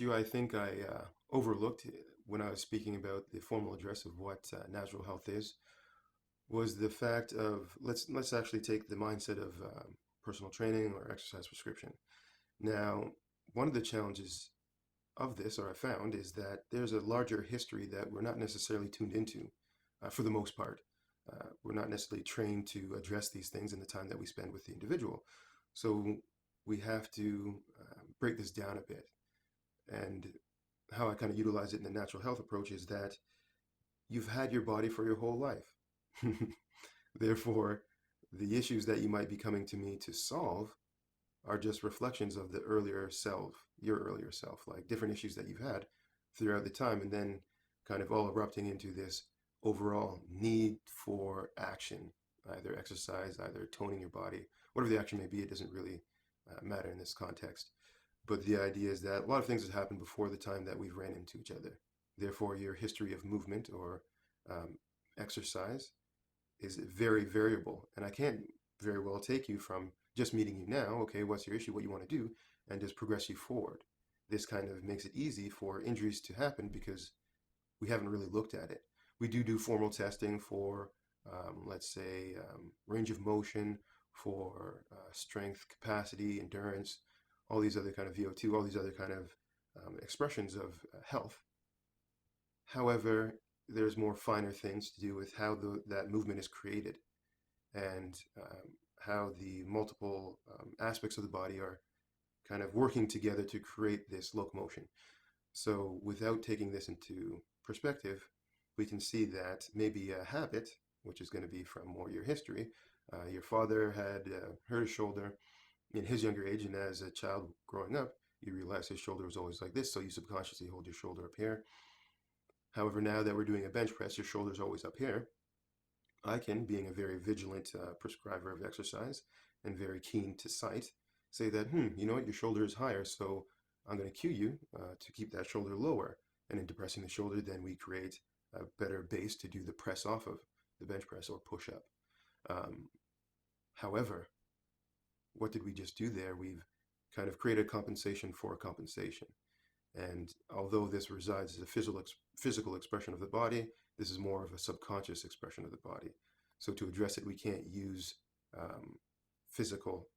I think I overlooked when I was speaking about the formal address of what natural health is was the fact of let's actually take the mindset of personal training or exercise prescription. Now, one of the challenges of this, or I found, is that there's a larger history that we're not necessarily tuned into for the most part. We're not necessarily trained to address these things in the time that we spend with the individual. So we have to break this down a bit. And how I kind of utilize it in the natural health approach is that you've had your body for your whole life. Therefore, the issues that you might be coming to me to solve are just reflections of the earlier self, your earlier self, like different issues that you've had throughout the time, and then kind of all erupting into this overall need for action, either exercise, either toning your body, whatever the action may be, it doesn't really matter in this context. But the idea is that a lot of things have happened before the time that we've ran into each other. Therefore, your history of movement or um, exercise is very variable. And I can't very well take you from just meeting you now, okay, what's your issue, what you want to do, and just progress you forward. This kind of makes it easy for injuries to happen because we haven't really looked at it. We do formal testing for, let's say, range of motion, for strength, capacity, endurance, all these other kind of VO2, all these other kind of expressions of health. However, there's more finer things to do with how that movement is created and how the multiple aspects of the body are kind of working together to create this locomotion. So without taking this into perspective, we can see that maybe a habit, which is going to be from more your history, your father had hurt his shoulder in his younger age, and as a child growing up, you realize his shoulder was always like this, so you subconsciously hold your shoulder up here. However, now that we're doing a bench press, your shoulder's always up here. I can, being a very vigilant prescriber of exercise and very keen to sight, say that, you know what, your shoulder is higher, so I'm going to cue you to keep that shoulder lower. And in depressing the shoulder, then we create a better base to do the press off of, the bench press or push up. Um, However, what did we just do there? We've kind of created compensation for a compensation. And although this resides as a physical expression of the body, this is more of a subconscious expression of the body. So to address it, we can't use um, physical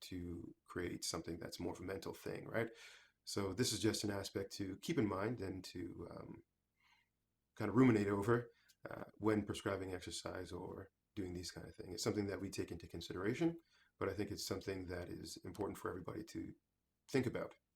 to create something that's more of a mental thing, right? So this is just an aspect to keep in mind and to kind of ruminate over when prescribing exercise or doing these kind of things. It's something that we take into consideration, but I think it's something that is important for everybody to think about.